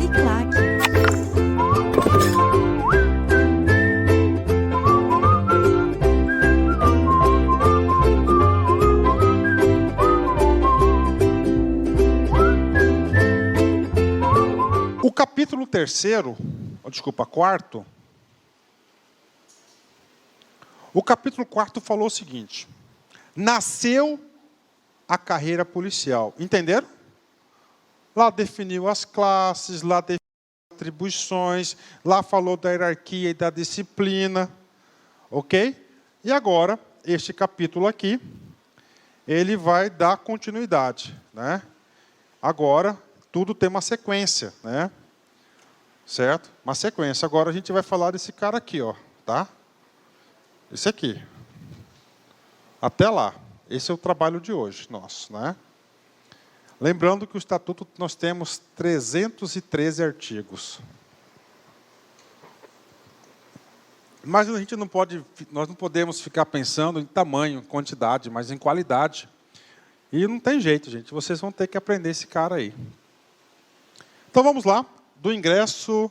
Uniclac. O capítulo 3º, desculpa, 4º, o capítulo 4º falou o seguinte: nasceu a carreira policial. Entenderam? Lá definiu as classes, lá definiu as atribuições, lá falou da hierarquia e da disciplina. Ok? E agora, este capítulo aqui, ele vai dar continuidade, né? Agora, tudo tem uma sequência, né? Certo? Uma sequência. Agora a gente vai falar desse cara aqui, ó, tá? Esse aqui. Até lá. Esse é o trabalho de hoje, nosso, né? Lembrando que o Estatuto nós temos 313 artigos. Mas a gente não pode, nós não podemos ficar pensando em tamanho, quantidade, mas em qualidade. E não tem jeito, gente. Vocês vão ter que aprender esse cara aí. Então vamos lá, do ingresso,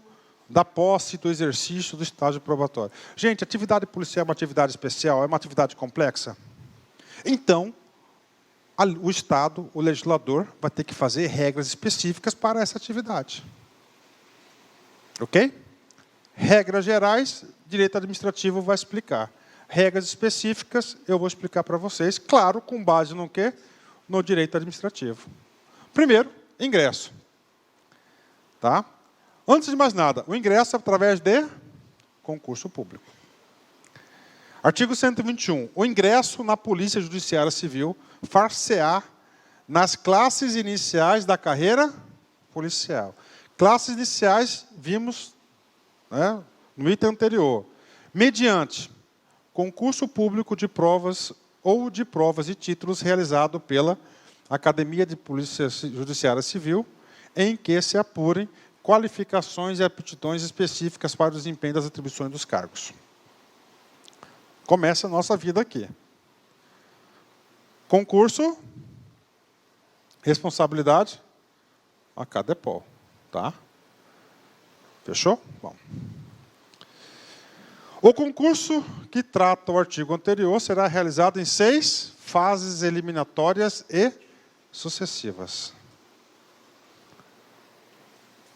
da posse, do exercício, do estágio probatório. Gente, atividade policial é uma atividade especial, é uma atividade complexa? Então, o Estado, o legislador, vai ter que fazer regras específicas para essa atividade. Ok? Regras gerais, direito administrativo vai explicar. Regras específicas, eu vou explicar para vocês, claro, com base no quê? No direito administrativo. Primeiro, ingresso. Tá? Antes de mais nada, o ingresso é através de concurso público. Artigo 121. O ingresso na Polícia Judiciária Civil far-se-á nas classes iniciais da carreira policial. Classes iniciais, vimos, né, no item anterior. Mediante concurso público de provas ou de provas e títulos realizado pela Academia de Polícia Judiciária Civil, em que se apurem qualificações e aptidões específicas para o desempenho das atribuições dos cargos. Começa a nossa vida aqui. Concurso, responsabilidade, a CADEPOL. Tá? Fechou? Bom. O concurso que trata o artigo anterior será realizado em 6 fases eliminatórias e sucessivas.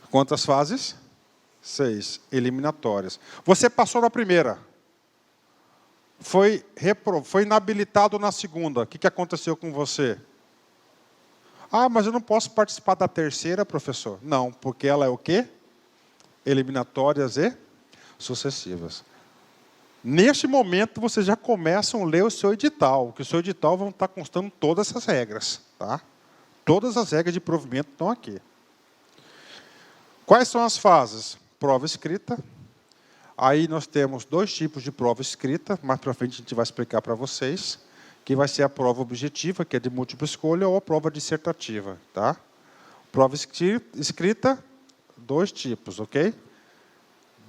Quantas fases? 6 eliminatórias. Você passou na primeira. Foi inabilitado na segunda. O que aconteceu com você? Ah, mas eu não posso participar da terceira, professor. Não, porque ela é o quê? Eliminatórias e sucessivas. Neste momento, vocês já começam a ler o seu edital, que o seu edital vão estar constando todas essas regras. Tá? Todas as regras de provimento estão aqui. Quais são as fases? Prova escrita. Aí nós temos 2 tipos de prova escrita, mais para frente a gente vai explicar para vocês, que vai ser a prova objetiva, que é de múltipla escolha, ou a prova dissertativa. Tá? Prova escrita, 2 tipos, ok?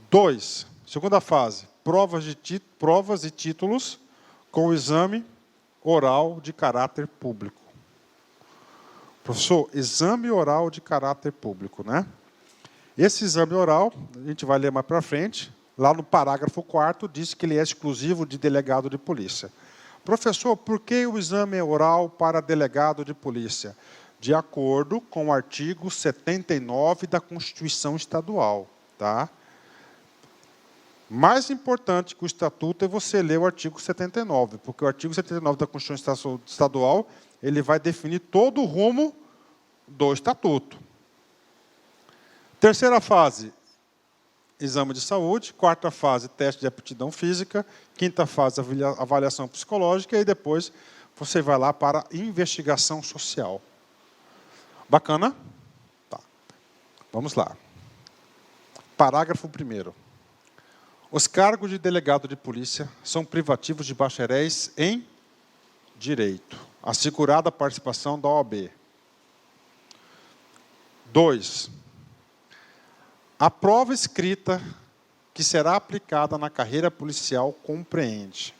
2, segunda fase, provas e títulos com exame oral de caráter público. Professor, exame oral de caráter público, né? Esse exame oral, a gente vai ler mais para frente, lá no parágrafo 4º, diz que ele é exclusivo de delegado de polícia. Professor, por que o exame é oral para delegado de polícia? De acordo com o artigo 79 da Constituição Estadual. Tá? Mais importante que o Estatuto é você ler o artigo 79, porque o artigo 79 da Constituição Estadual ele vai definir todo o rumo do Estatuto. Terceira fase, exame de saúde. 4ª fase, teste de aptidão física. 5ª fase, avaliação psicológica. E depois você vai lá para investigação social. Bacana? Tá. Vamos lá. Parágrafo 1º. Os cargos de delegado de polícia são privativos de bacharéis em direito, assegurada a participação da OAB. 2. A prova escrita que será aplicada na carreira policial compreende.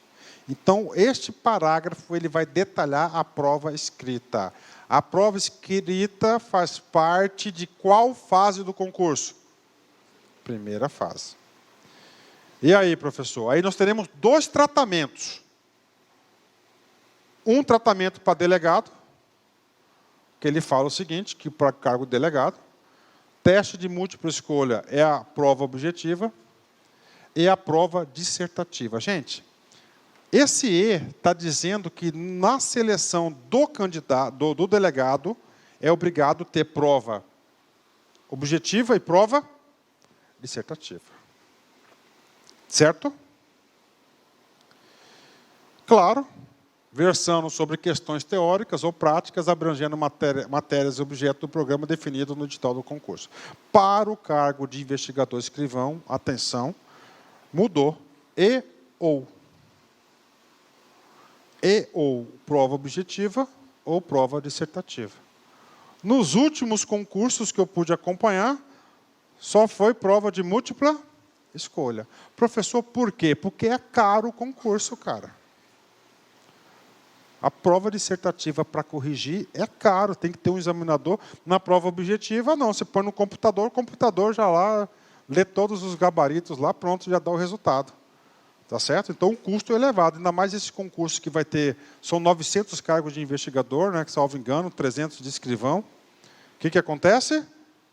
Então, este parágrafo ele vai detalhar a prova escrita. A prova escrita faz parte de qual fase do concurso? Primeira fase. E aí, professor? Aí nós teremos 2 tratamentos. Um tratamento para delegado, que ele fala o seguinte, que para cargo de delegado, teste de múltipla escolha é a prova objetiva e a prova dissertativa. Gente, esse E está dizendo que na seleção do candidato, do delegado, é obrigado ter prova objetiva e prova dissertativa. Certo? Claro, versando sobre questões teóricas ou práticas, abrangendo matérias e objeto do programa definido no edital do concurso. Para o cargo de investigador escrivão, atenção, mudou e ou prova objetiva ou prova dissertativa. Nos últimos concursos que eu pude acompanhar, só foi prova de múltipla escolha. Professor, por quê? Porque é caro o concurso, cara. A prova dissertativa para corrigir é caro, tem que ter um examinador. Na prova objetiva, não. Você põe no computador, o computador já lá lê todos os gabaritos lá, pronto, já dá o resultado. Tá certo? Então, o custo é elevado. Ainda mais esse concurso que vai ter, são 900 cargos de investigador, né, que, salvo engano, 300 de escrivão. O que acontece?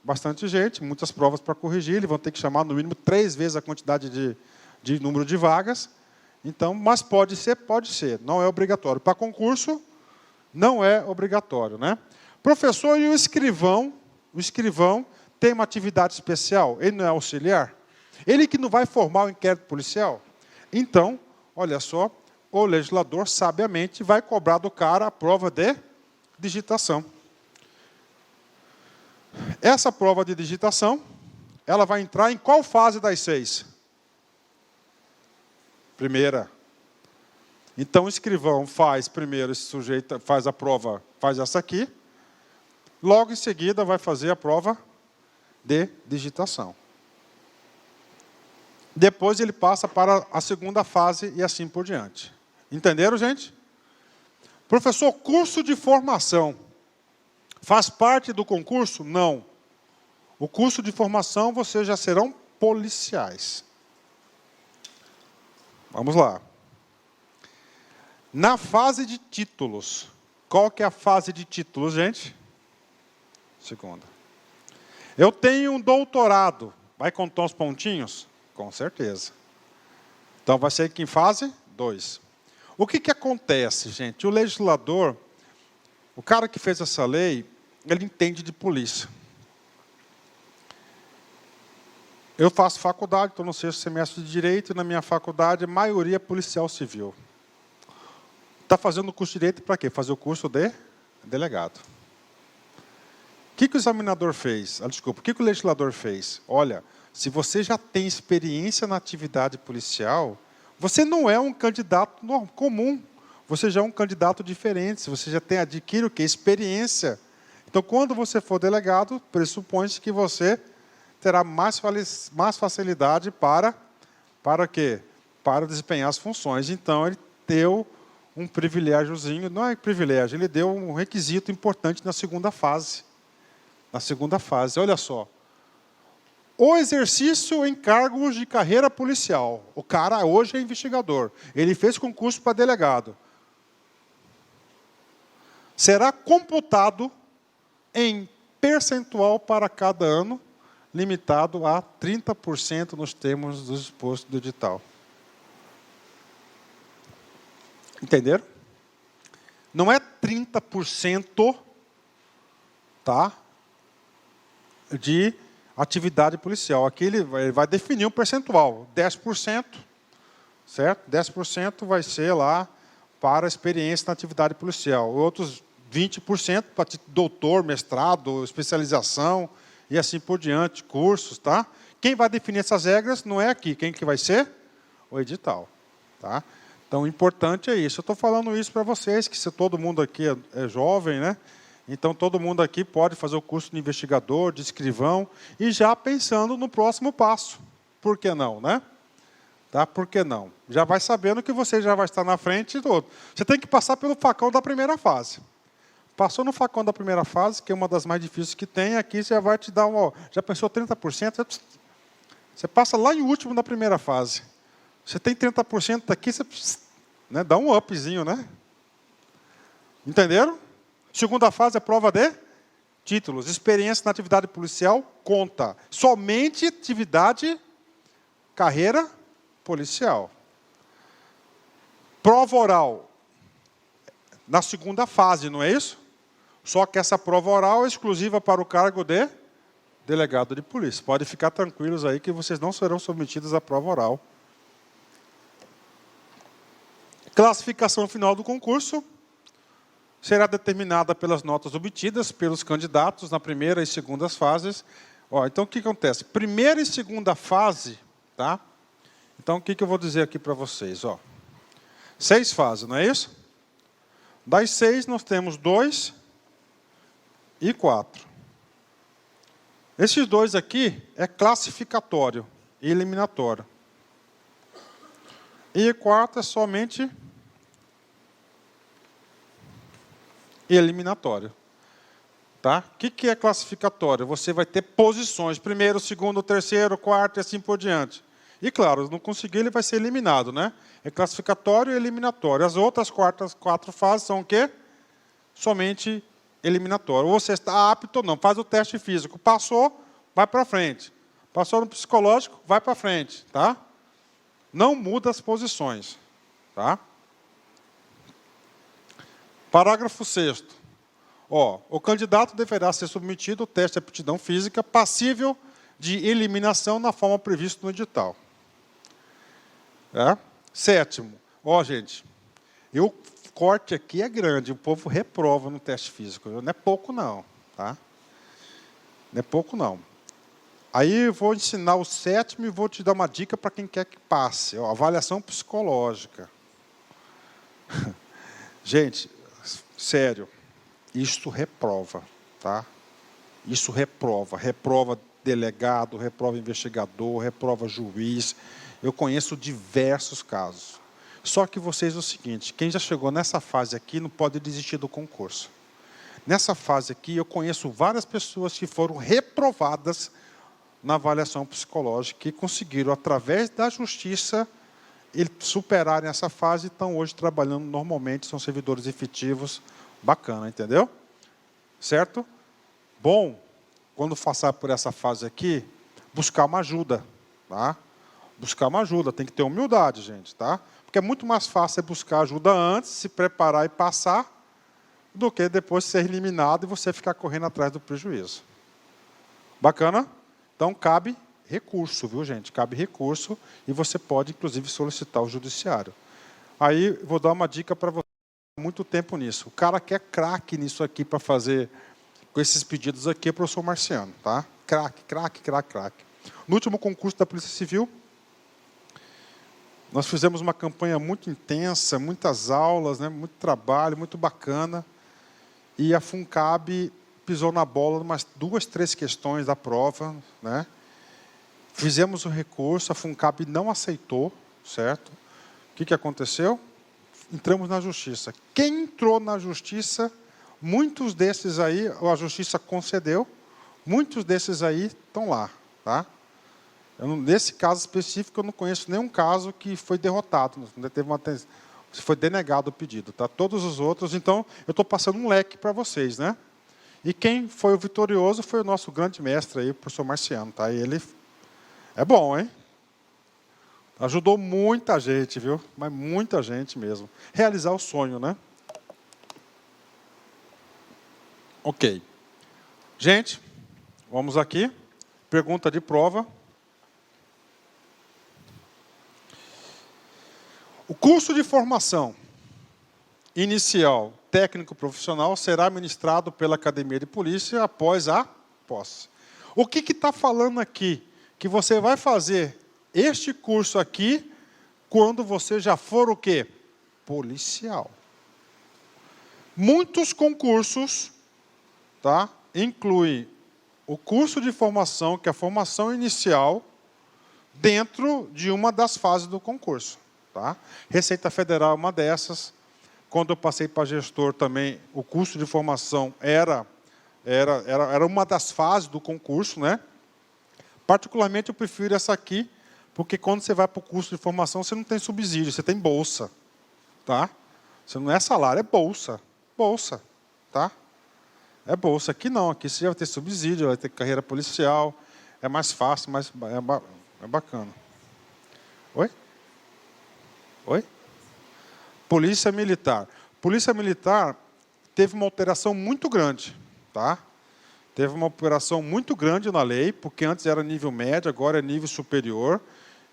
Bastante gente, muitas provas para corrigir. Eles vão ter que chamar, no mínimo, 3 vezes a quantidade de número de vagas. Então, mas pode ser, não é obrigatório. Para concurso, não é obrigatório, né? Professor, e o escrivão? O escrivão tem uma atividade especial? Ele não é auxiliar? Ele que não vai formar o inquérito policial? Então, olha só, o legislador, sabiamente, vai cobrar do cara a prova de digitação. Essa prova de digitação, ela vai entrar em qual fase das 6? Primeira. Então, o escrivão faz primeiro, esse sujeito faz a prova, faz essa aqui. Logo em seguida, vai fazer a prova de digitação. Depois, ele passa para a segunda fase e assim por diante. Entenderam, gente? Professor, curso de formação faz parte do concurso? Não. O curso de formação, vocês já serão policiais. Vamos lá. Na fase de títulos, qual que é a fase de títulos, gente? Segunda. Eu tenho um doutorado, vai contar os pontinhos? Com certeza. Então, vai ser aqui em fase 2. O que acontece, gente? O legislador, o cara que fez essa lei, ele entende de polícia. Eu faço faculdade, estou no 6º semestre de Direito, e na minha faculdade, a maioria é policial civil. Está fazendo o curso de Direito para quê? Fazer o curso de delegado. O que o examinador fez? Desculpa, o que o legislador fez? Olha, se você já tem experiência na atividade policial, você não é um candidato comum, você já é um candidato diferente, você já adquire o quê? Experiência. Então, quando você for delegado, pressupõe-se que você terá mais facilidade para quê? Para desempenhar as funções. Então, ele deu um privilégiozinho, não é privilégio, ele deu um requisito importante na segunda fase. Na segunda fase, olha só. O exercício em cargos de carreira policial. O cara hoje é investigador. Ele fez concurso para delegado. Será computado em percentual para cada ano, limitado a 30% nos termos do exposto do edital. Entenderam? Não é 30%, tá, de atividade policial. Aqui ele vai definir um percentual, 10%, certo? 10% vai ser lá para a experiência na atividade policial. Outros 20% para doutor, mestrado, especialização e assim por diante, cursos, tá? Quem vai definir essas regras não é aqui. Quem que vai ser? O edital, tá? Então, o importante é isso. Eu estou falando isso para vocês, que se todo mundo aqui é jovem, né? Então, todo mundo aqui pode fazer o curso de investigador, de escrivão, e já pensando no próximo passo. Por que não, né? Tá? Por que não? Já vai sabendo que você já vai estar na frente do outro. Você tem que passar pelo facão da primeira fase. Passou no facão da primeira fase, que é uma das mais difíceis que tem, aqui já vai te dar uma... Já pensou 30%? Você passa lá em último da primeira fase. Você tem 30% daqui, você né, dá um upzinho, né? Entenderam? Segunda fase é prova de títulos. Experiência na atividade policial conta. Somente atividade, carreira policial. Prova oral. Na segunda fase, não é isso? Só que essa prova oral é exclusiva para o cargo de delegado de polícia. Pode ficar tranquilos aí que vocês não serão submetidos à prova oral. Classificação final do concurso será determinada pelas notas obtidas pelos candidatos na primeira e segunda fases. Ó, então, o que acontece? Primeira e segunda fase, tá? Então, o que eu vou dizer aqui para vocês? Ó, 6 fases, não é isso? Das 6, nós temos 2 e 4. Esses 2 aqui é classificatório e eliminatório. E o 4 é somente eliminatório. Tá? O que é classificatório? Você vai ter posições, primeiro, segundo, terceiro, quarto e assim por diante. E claro, se não conseguir, ele vai ser eliminado, né? É classificatório e eliminatório. As outras 4 fases são o quê? Somente eliminatório. Ou você está apto ou não. Faz o teste físico. Passou, vai para frente. Passou no psicológico, vai para frente. Tá? Não muda as posições. Tá? Parágrafo 6º. Ó, o candidato deverá ser submetido ao teste de aptidão física passível de eliminação na forma prevista no edital. É? 7º. Ó, gente, o corte aqui é grande, o povo reprova no teste físico. Não é pouco, não. Tá? Não é pouco, não. Aí eu vou ensinar o 7º e vou te dar uma dica para quem quer que passe. Ó, avaliação psicológica. Gente, sério, isso reprova, tá? Isso reprova. Reprova delegado, reprova investigador, reprova juiz. Eu conheço diversos casos. Só que vocês é o seguinte, quem já chegou nessa fase aqui não pode desistir do concurso. Nessa fase aqui, eu conheço várias pessoas que foram reprovadas na avaliação psicológica e conseguiram, através da justiça, superarem essa fase e estão hoje trabalhando normalmente, são servidores efetivos. Bacana, entendeu? Certo? Bom, quando passar por essa fase aqui, buscar uma ajuda, tá? Buscar uma ajuda, tem que ter humildade, gente, tá? Porque é muito mais fácil buscar ajuda antes, se preparar e passar, do que depois ser eliminado e você ficar correndo atrás do prejuízo. Bacana? Então, cabe recurso, viu, gente? Cabe recurso e você pode, inclusive, solicitar ao judiciário. Aí, vou dar uma dica para você. Muito tempo nisso. O cara que é craque nisso aqui para fazer com esses pedidos aqui é o professor Marciano, tá? Craque, craque, craque, craque. No último concurso da Polícia Civil, nós fizemos uma campanha muito intensa, muitas aulas, né, muito trabalho, muito bacana. E a FUNCAB pisou na bola umas 2, 3 questões da prova, né? Fizemos o recurso, a FUNCAB não aceitou, certo? O que aconteceu? Entramos na justiça. Quem entrou na justiça, muitos desses aí, a justiça concedeu, muitos desses aí estão lá. Tá? Nesse caso específico, eu não conheço nenhum caso que foi derrotado, foi denegado o pedido. Tá? Todos os outros, então, eu estou passando um leque para vocês. Né? E quem foi o vitorioso foi o nosso grande mestre, aí, o professor Marciano. Tá? E ele é bom, hein? Ajudou muita gente, viu? Mas muita gente mesmo. Realizar o sonho, né? Ok. Gente, vamos aqui. Pergunta de prova. O curso de formação inicial técnico profissional será ministrado pela Academia de Polícia após a posse. O que está falando aqui? Que você vai fazer este curso aqui, quando você já for o quê? Policial. Muitos concursos, tá, incluem o curso de formação, que é a formação inicial, dentro de uma das fases do concurso. Tá? Receita Federal é uma dessas, Quando eu passei para gestor também, o curso de formação era uma das fases do concurso, né? Particularmente, eu prefiro essa aqui, porque quando você vai para o curso de formação, você não tem subsídio, você tem bolsa. Tá? Você não é salário, é bolsa. Bolsa. Tá? É bolsa. Aqui não, aqui você já vai ter subsídio, vai ter carreira policial, é mais fácil, mas é bacana. Oi? Oi? Polícia Militar. Polícia Militar teve uma alteração muito grande. Tá? Teve uma alteração muito grande na lei, porque antes era nível médio, agora é nível superior.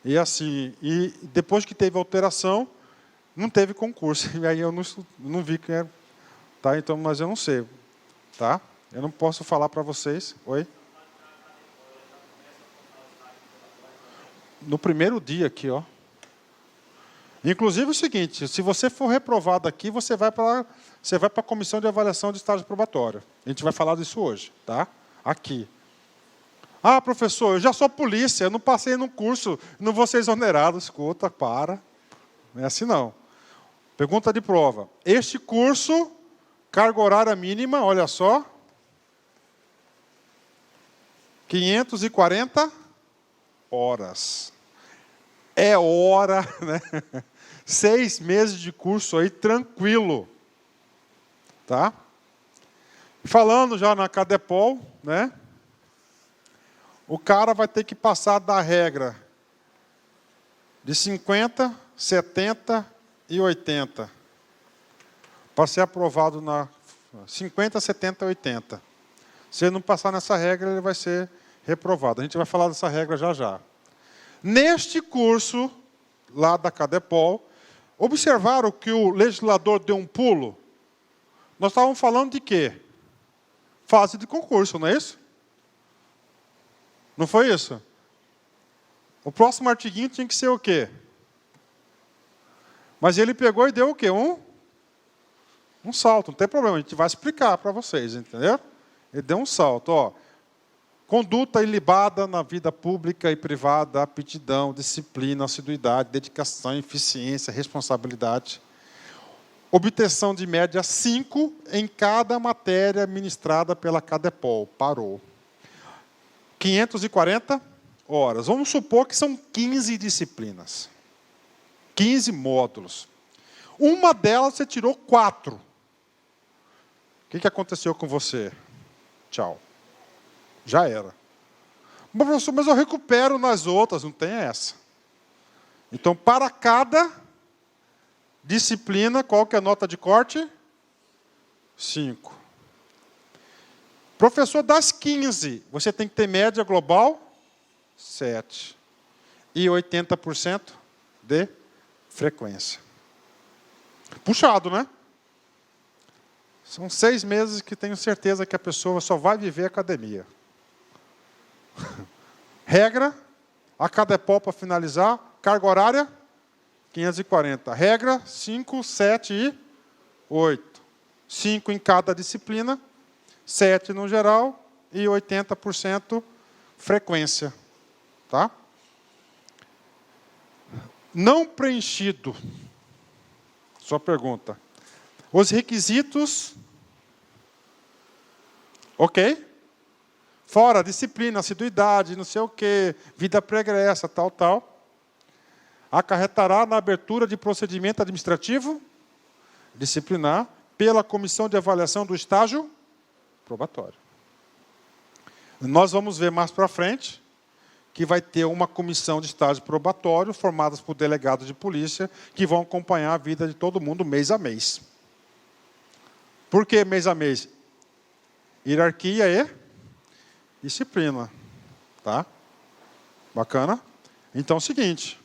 E assim, depois que teve alteração, não teve concurso. E aí eu não vi quem era. Tá? Então, mas eu não sei. Tá? Eu não posso falar para vocês. Oi? No primeiro dia aqui, ó. Inclusive o seguinte, se você for reprovado aqui, você vai para a comissão de avaliação de estágio probatório. A gente vai falar disso hoje, tá? Aqui. Ah, professor, eu já sou polícia, eu não passei no curso, não vou ser exonerado. Escuta, para. Não é assim não. Pergunta de prova. Este curso, carga horária mínima, olha só. 540 horas. É hora, né? 6 meses de curso aí, tranquilo. Tá? Falando já na Cadepol, né? O cara vai ter que passar da regra de 50, 70 e 80. Para ser aprovado na 50, 70 e 80. Se ele não passar nessa regra, ele vai ser reprovado. A gente vai falar dessa regra já já. Neste curso, lá da Cadepol, observaram que o legislador deu um pulo? Nós estávamos falando de quê? Fase de concurso, não é isso? Não foi isso? O próximo artiguinho tinha que ser o quê? Mas ele pegou e deu o quê? Um salto, não tem problema, a gente vai explicar para vocês, entendeu? Ele deu um salto, ó. Conduta ilibada na vida pública e privada, aptidão, disciplina, assiduidade, dedicação, eficiência, responsabilidade. Obtenção de média 5 em cada matéria ministrada pela Cadepol. Parou. 540 horas. Vamos supor que são 15 disciplinas. 15 módulos. Uma delas você tirou 4. O que aconteceu com você? Tchau. Já era. Mas, professor, mas eu recupero nas outras. Não tem essa. Então, para cada disciplina, qual que é a nota de corte? 5. Professor, das 15, você tem que ter média global? 7. E 80% de frequência. Puxado, né? São 6 meses que tenho certeza que a pessoa só vai viver academia. Regra, a Cadepol para finalizar, carga horária, 540. Regra, 5, 7 e 8. 5 em cada disciplina, 7 no geral e 80% frequência. Tá? Não preenchido. Sua pergunta. Os requisitos, ok? Fora disciplina, assiduidade, não sei o quê, vida pregressa, tal. Acarretará na abertura de procedimento administrativo disciplinar pela comissão de avaliação do estágio probatório. Nós vamos ver mais para frente que vai ter uma comissão de estágio probatório formada por delegados de polícia que vão acompanhar a vida de todo mundo mês a mês. Por que mês a mês? Hierarquia e disciplina. Tá? Bacana? Então é o seguinte.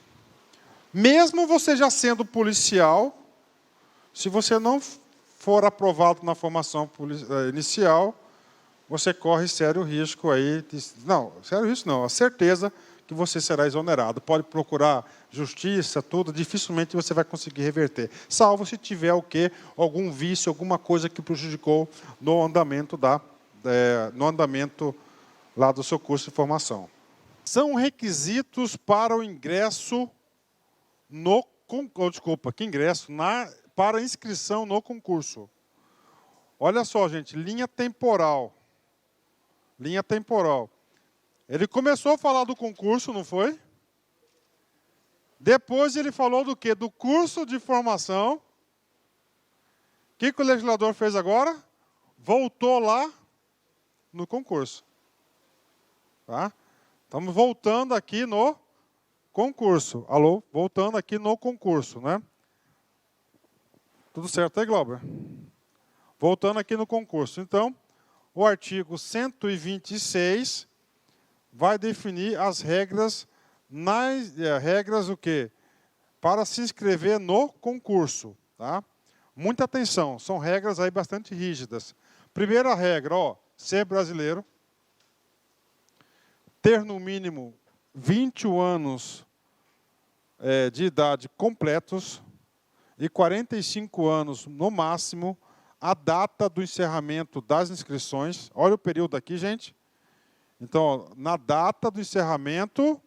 Mesmo você já sendo policial, se você não for aprovado na formação inicial, você corre sério risco aí. Não, sério risco não. A certeza que você será exonerado. Pode procurar justiça, tudo, dificilmente você vai conseguir reverter. Salvo se tiver o quê? Algum vício, alguma coisa que prejudicou no andamento lá do seu curso de formação. São requisitos para o ingresso para inscrição no concurso. Olha só, gente, linha temporal. Linha temporal. Ele começou a falar do concurso, não foi? Depois ele falou do quê? Do curso de formação. O que o legislador fez agora? Voltou lá no concurso. Tá? Estamos voltando aqui no concurso. Alô? Voltando aqui no concurso, né? Tudo certo aí, Glauber? Voltando aqui no concurso. Então, o artigo 126 vai definir as regras, regras o quê? Para se inscrever no concurso. Tá? Muita atenção, são regras aí bastante rígidas. Primeira regra, ó, ser brasileiro, ter no mínimo 21 anos de idade completos e 45 anos no máximo, a data do encerramento das inscrições. Olha o período aqui, gente. Então, ó, na data do encerramento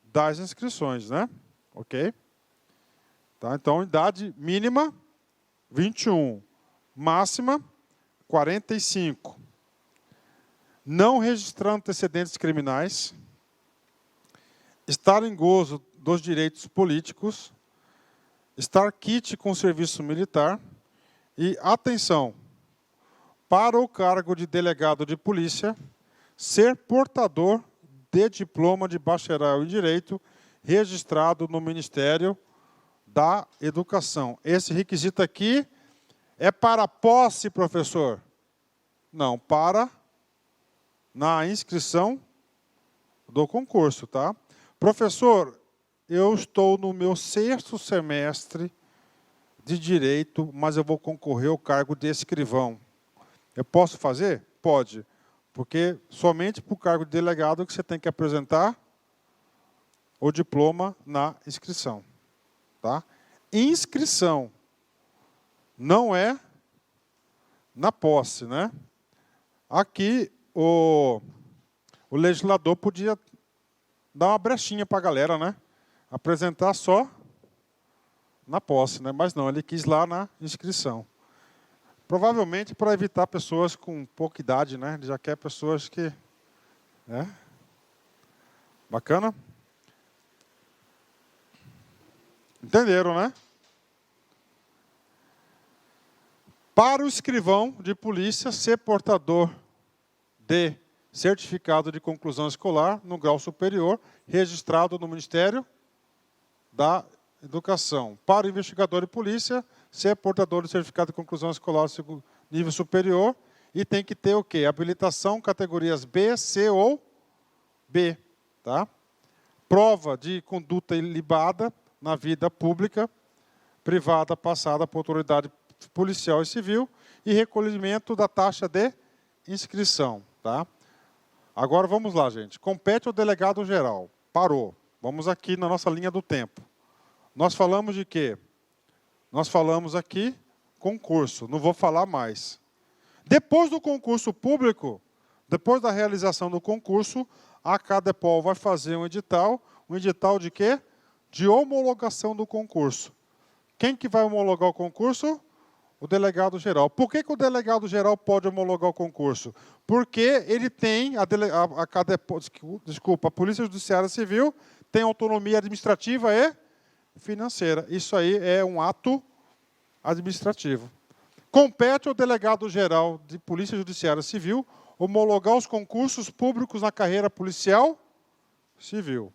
das inscrições, né? Ok? Tá, então, idade mínima, 21. Máxima, 45. Não registrar antecedentes criminais. Estar em gozo dos direitos políticos. Estar quite com o serviço militar. E, atenção, para o cargo de delegado de polícia, ser portador de diploma de bacharel em Direito registrado no Ministério da Educação. Esse requisito aqui é para posse, professor? Não, para na inscrição do concurso, tá? Professor, eu estou no meu 6º semestre de Direito, mas eu vou concorrer ao cargo de escrivão. Eu posso fazer? Pode. Porque somente para o cargo de delegado que você tem que apresentar o diploma na inscrição. Tá? Inscrição. Não é na posse, né? Aqui o legislador podia dar uma brechinha para a galera, né? Apresentar só na posse, né? Mas não, ele quis lá na inscrição. Provavelmente para evitar pessoas com pouca idade, né? Ele já quer pessoas que... né? Bacana? Entenderam, né? Para o escrivão de polícia ser portador de certificado de conclusão escolar no grau superior, registrado no Ministério da Educação. Para o investigador de polícia, ser portador de certificado de conclusão escolar nível superior e tem que ter o quê? Habilitação categorias B, C ou B. Tá? Prova de conduta ilibada na vida pública, privada, passada por autoridade policial e civil e recolhimento da taxa de inscrição. Tá? Agora vamos lá, gente. Compete ao delegado geral. Parou. Vamos aqui na nossa linha do tempo. Nós falamos de quê? Nós falamos aqui concurso. Não vou falar mais. Depois do concurso público, depois da realização do concurso, a CADEPOL vai fazer um edital de quê? De homologação do concurso. Quem que vai homologar o concurso? O delegado geral. Por que o delegado geral pode homologar o concurso? Porque ele tem, a Polícia Judiciária Civil tem autonomia administrativa e financeira. Isso aí é um ato administrativo. Compete ao delegado geral de Polícia Judiciária Civil homologar os concursos públicos na carreira policial civil.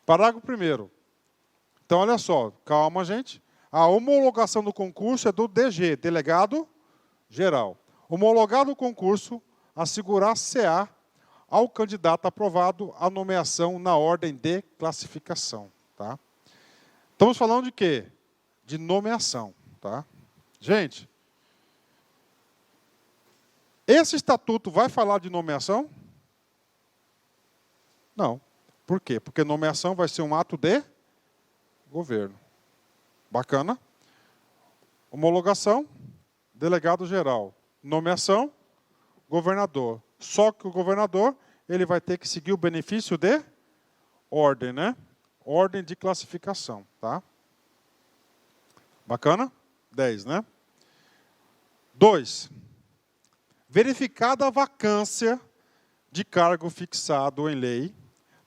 Parágrafo 1º. Então, olha só, calma, gente. A homologação do concurso é do DG, delegado geral. Homologado o concurso, assegurar-se-á ao candidato aprovado a nomeação na ordem de classificação. Tá? Estamos falando de quê? De nomeação. Tá? Gente, esse estatuto vai falar de nomeação? Não. Por quê? Porque nomeação vai ser um ato de governo. Bacana? Homologação, delegado geral. Nomeação, governador. Só que o governador, ele vai ter que seguir o benefício de ordem, né? Ordem de classificação, tá? Bacana? 10, né? 2. Verificada a vacância de cargo fixado em lei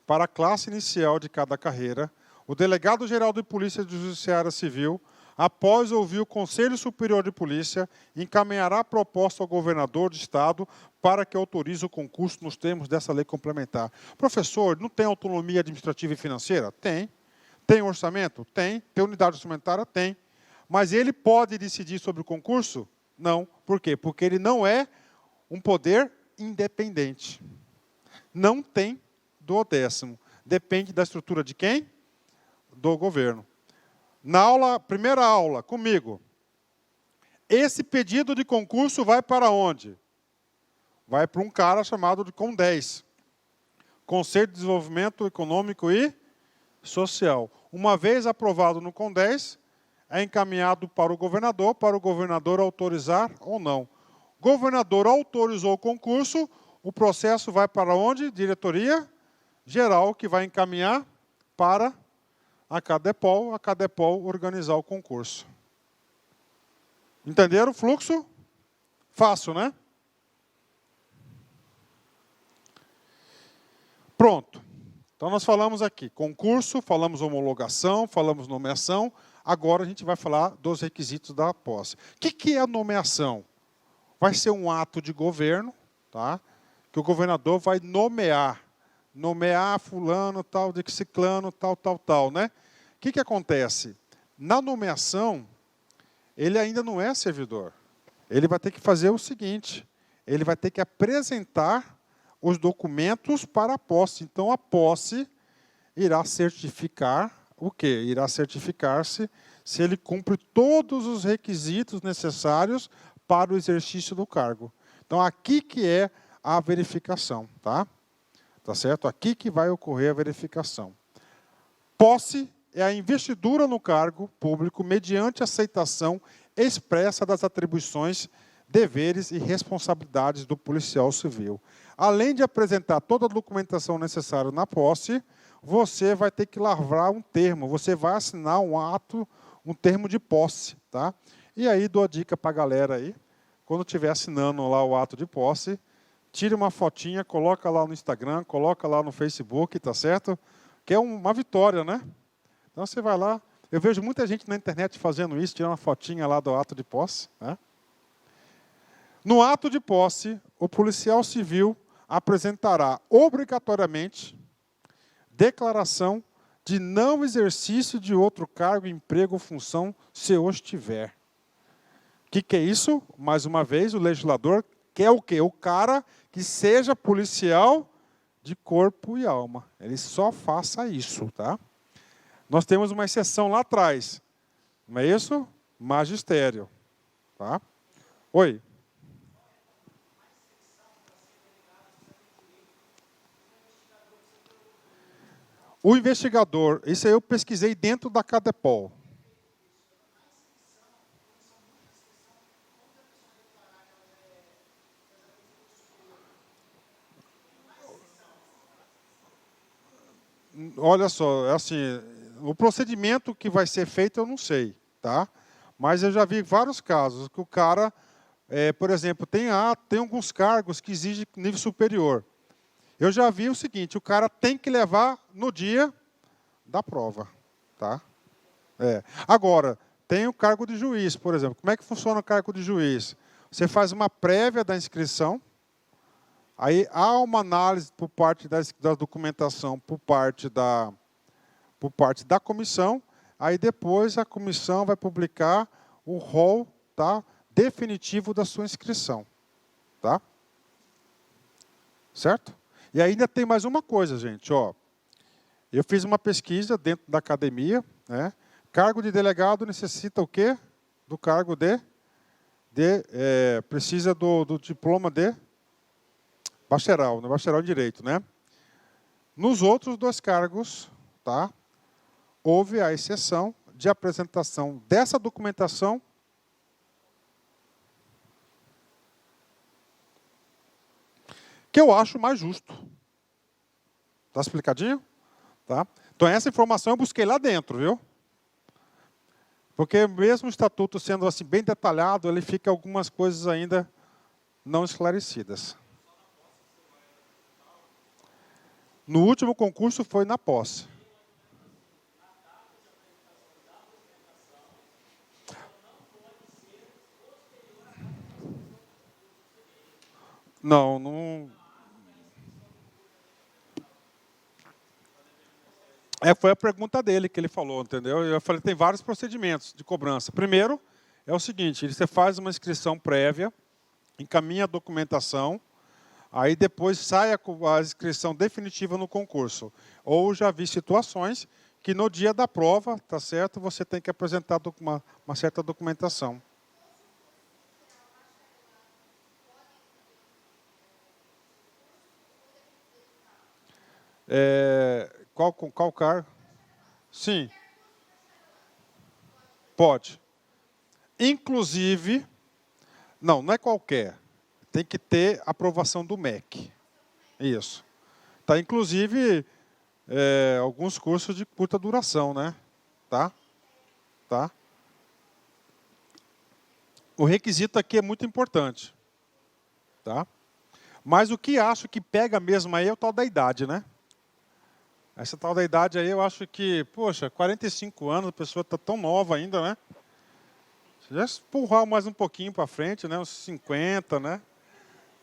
para a classe inicial de cada carreira, o delegado-geral de Polícia Judiciária Civil, após ouvir o Conselho Superior de Polícia, encaminhará a proposta ao governador do Estado para que autorize o concurso nos termos dessa lei complementar. Professor, não tem autonomia administrativa e financeira? Tem. Tem orçamento? Tem. Tem unidade orçamentária? Tem. Mas ele pode decidir sobre o concurso? Não. Por quê? Porque ele não é um poder independente. Não tem duodécimo. Depende da estrutura de quem? Do governo. Na aula, primeira aula, comigo. Esse pedido de concurso vai para onde? Vai para um cara chamado de CON10. Conselho de Desenvolvimento Econômico e Social. Uma vez aprovado no CON10, é encaminhado para o governador autorizar ou não. Governador autorizou o concurso, o processo vai para onde? Diretoria Geral, que vai encaminhar para a CADEPOL organizar o concurso. Entenderam o fluxo? Fácil, né? Pronto. Então, nós falamos aqui concurso, falamos homologação, falamos nomeação. Agora, a gente vai falar dos requisitos da posse. O que é a nomeação? Vai ser um ato de governo, tá? Que o governador vai nomear fulano, tal, de ciclano, tal, né? O que acontece? Na nomeação, ele ainda não é servidor. Ele vai ter que fazer o seguinte, ele vai ter que apresentar os documentos para a posse. Então, a posse irá certificar o quê? Irá certificar-se se ele cumpre todos os requisitos necessários para o exercício do cargo. Então, aqui que é a verificação, tá? Tá certo? Aqui que vai ocorrer a verificação. Posse é a investidura no cargo público mediante aceitação expressa das atribuições, deveres e responsabilidades do policial civil. Além de apresentar toda a documentação necessária na posse, você vai ter que lavrar um termo, você vai assinar um ato, um termo de posse, tá? E aí dou a dica para a galera aí, quando estiver assinando lá o ato de posse, tire uma fotinha, coloca lá no Instagram, coloca lá no Facebook, tá certo? Que é uma vitória, né? Então você vai lá, eu vejo muita gente na internet fazendo isso, tirando uma fotinha lá do ato de posse, né? No ato de posse, o policial civil apresentará obrigatoriamente declaração de não exercício de outro cargo, emprego ou função, se os tiver. O que é isso? Mais uma vez, o legislador quer o quê? O cara que seja policial de corpo e alma. Ele só faça isso, tá? Nós temos uma exceção lá atrás. Não é isso? Magistério. Tá? Oi. O investigador, isso aí eu pesquisei dentro da CADEPOL. Olha só, é assim, o procedimento que vai ser feito eu não sei, tá? Mas eu já vi vários casos que o cara, por exemplo, tem alguns cargos que exigem nível superior. Eu já vi o seguinte, o cara tem que levar no dia da prova, tá? Agora, tem o cargo de juiz, por exemplo. Como é que funciona o cargo de juiz? Você faz uma prévia da inscrição, aí há uma análise por parte da documentação, por parte da comissão, aí depois a comissão vai publicar o rol, tá, definitivo da sua inscrição. Tá? Certo? E ainda tem mais uma coisa, gente. Ó. Eu fiz uma pesquisa dentro da academia. Né? Cargo de delegado necessita o quê? Do cargo precisa do diploma de bacharel, no bacharel em direito, né? Nos outros dois cargos, tá? Houve a exceção de apresentação dessa documentação que eu acho mais justo. Tá explicadinho? Tá? Então essa informação eu busquei lá dentro, viu? Porque mesmo o estatuto sendo assim bem detalhado, ele fica algumas coisas ainda não esclarecidas. No último concurso foi na posse. Não, não. Foi a pergunta dele que ele falou, entendeu? Eu falei, tem vários procedimentos de cobrança. Primeiro, é o seguinte, você faz uma inscrição prévia, encaminha a documentação, aí depois sai a inscrição definitiva no concurso. Ou já vi situações que no dia da prova, tá certo, você tem que apresentar uma certa documentação. Qual cargo? Sim, pode. Inclusive, não é qualquer. Tem que ter aprovação do MEC. Isso. Tá, inclusive, alguns cursos de curta duração, né? Tá? Tá? O requisito aqui é muito importante. Tá? Mas o que acho que pega mesmo aí é o tal da idade, né? Essa tal da idade aí, eu acho que, poxa, 45 anos, a pessoa está tão nova ainda, né? Se já empurrar mais um pouquinho para frente, né? Uns 50, né?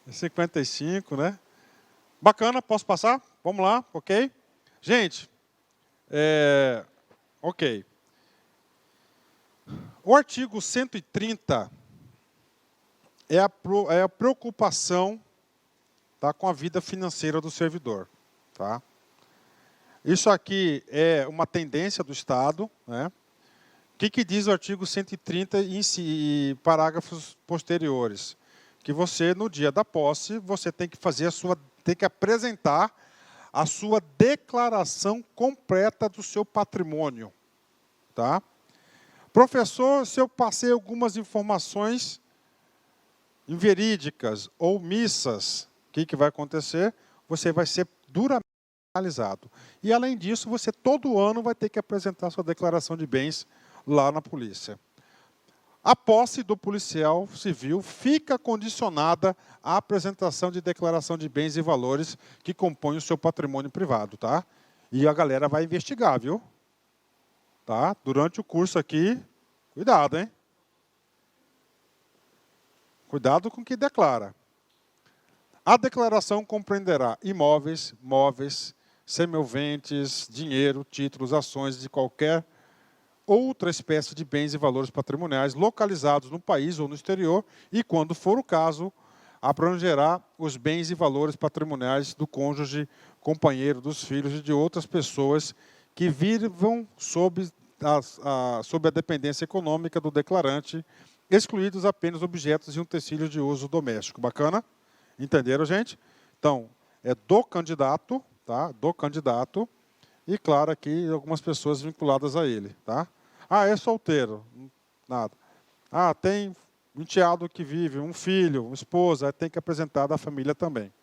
55, né? Bacana, posso passar? Vamos lá, ok? Gente, ok. O artigo 130 é a preocupação, tá, com a vida financeira do servidor. Tá? Isso aqui é uma tendência do Estado. Né? O que diz o artigo 130 e parágrafos posteriores? Que você, no dia da posse, você tem que tem que apresentar a sua declaração completa do seu patrimônio. Tá? Professor, se eu passei algumas informações inverídicas ou omissas, o que vai acontecer? Você vai ser duramente penalizado. E, além disso, você todo ano vai ter que apresentar sua declaração de bens lá na polícia. A posse do policial civil fica condicionada à apresentação de declaração de bens e valores que compõem o seu patrimônio privado. Tá? E a galera vai investigar, viu? Tá? Durante o curso aqui, cuidado, hein? Cuidado com o que declara. A declaração compreenderá imóveis, móveis, semoventes, dinheiro, títulos, ações de qualquer outra espécie de bens e valores patrimoniais localizados no país ou no exterior e, quando for o caso, abrangerá os bens e valores patrimoniais do cônjuge, companheiro, dos filhos e de outras pessoas que vivam sob a dependência econômica do declarante, excluídos apenas objetos e utensílios de uso doméstico. Bacana? Entenderam, gente? Então, é do candidato, tá? Do candidato, e, claro, aqui algumas pessoas vinculadas a ele. Tá? Ah, é solteiro? Nada. Ah, tem um enteado que vive, um filho, uma esposa, tem que apresentar da família também.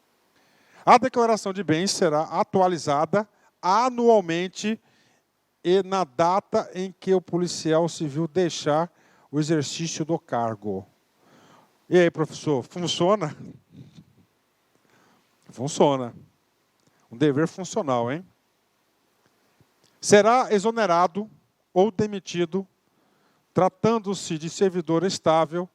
A declaração de bens será atualizada anualmente e na data em que o policial civil deixar o exercício do cargo. E aí, professor, funciona? Funciona. Um dever funcional, hein? Será exonerado ou demitido, tratando-se de servidor estável,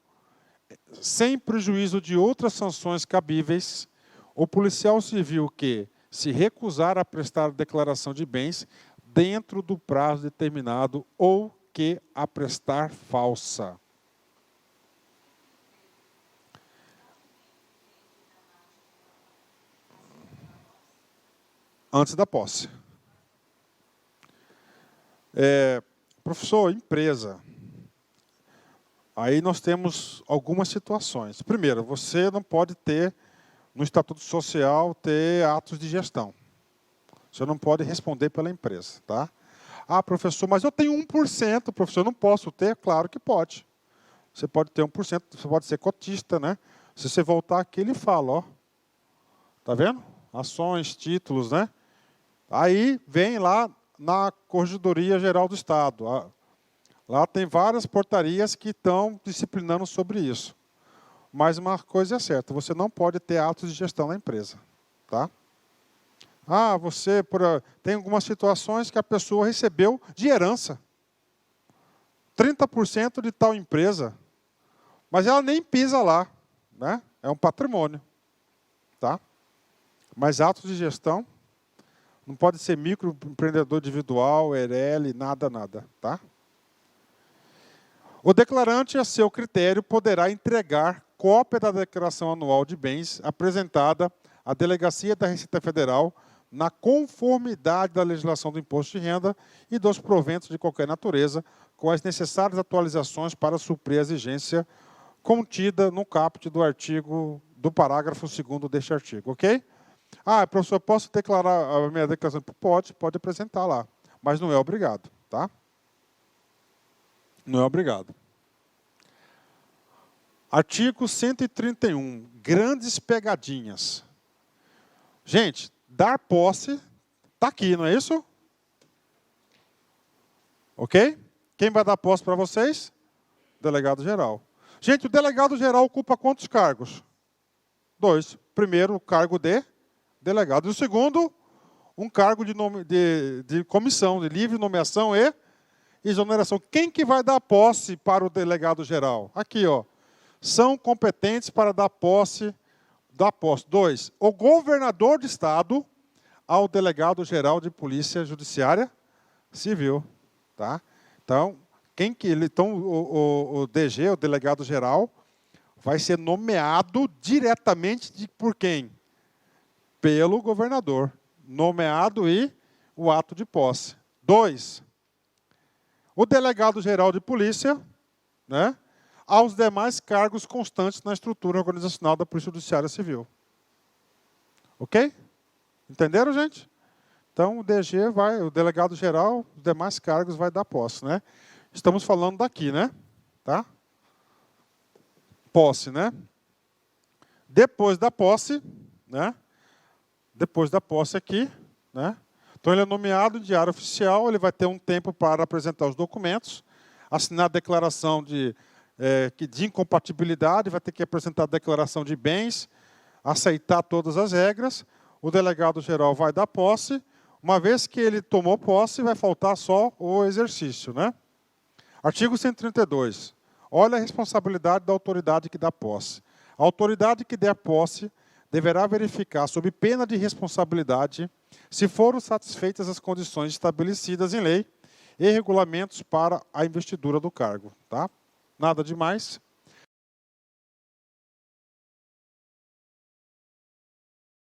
sem prejuízo de outras sanções cabíveis, o policial civil que se recusar a prestar declaração de bens dentro do prazo determinado ou que a prestar falsa. Antes da posse. Professor, empresa. Aí nós temos algumas situações. Primeiro, você não pode ter, no Estatuto Social, ter atos de gestão. Você não pode responder pela empresa. Tá? Ah, professor, mas eu tenho 1%, professor, eu não posso ter? Claro que pode. Você pode ter 1%, você pode ser cotista, né? Se você voltar aqui, ele fala, ó. Tá vendo? Ações, títulos, né? Aí vem lá na Corregedoria Geral do Estado. Lá tem várias portarias que estão disciplinando sobre isso. Mas uma coisa é certa, você não pode ter atos de gestão na empresa. Tá? Tem algumas situações que a pessoa recebeu de herança. 30% de tal empresa, mas ela nem pisa lá. Né? É um patrimônio. Tá? Mas atos de gestão, não pode ser microempreendedor individual, ERL, nada. Tá? O declarante, a seu critério, poderá entregar cópia da declaração anual de bens apresentada à Delegacia da Receita Federal na conformidade da legislação do imposto de renda e dos proventos de qualquer natureza, com as necessárias atualizações para suprir a exigência contida no caput do parágrafo 2º deste artigo. Ok? Professor, posso declarar a minha declaração? Pode apresentar lá, mas não é obrigado. Tá? Não é obrigado. Artigo 131. Grandes pegadinhas. Gente, dar posse está aqui, não é isso? Ok? Quem vai dar posse para vocês? Delegado geral. Gente, o delegado geral ocupa quantos cargos? 2. Primeiro, o cargo de delegado. E o segundo, um cargo de comissão, de livre nomeação e exoneração. Quem que vai dar posse para o delegado geral? Aqui, ó. São competentes para dar posse. 2. O governador de estado ao delegado geral de polícia judiciária civil. Tá? Então, o DG, o delegado geral, vai ser nomeado diretamente por quem? Pelo governador. Nomeado e o ato de posse. 2. O delegado geral de polícia, né, aos demais cargos constantes na estrutura organizacional da Polícia Judiciária Civil. Ok? Entenderam, gente? Então, o delegado geral, os demais cargos vai dar posse, né? Estamos falando daqui, né? Tá? Posse, né? Depois da posse, né? Depois da posse aqui, né? Então, ele é nomeado em diário oficial, ele vai ter um tempo para apresentar os documentos, assinar a declaração de incompatibilidade, vai ter que apresentar a declaração de bens, aceitar todas as regras, o delegado geral vai dar posse, uma vez que ele tomou posse, vai faltar só o exercício. Né? Artigo 132. Olha a responsabilidade da autoridade que dá posse. A autoridade que der posse deverá verificar, sob pena de responsabilidade, se foram satisfeitas as condições estabelecidas em lei e regulamentos para a investidura do cargo. Tá? Nada demais.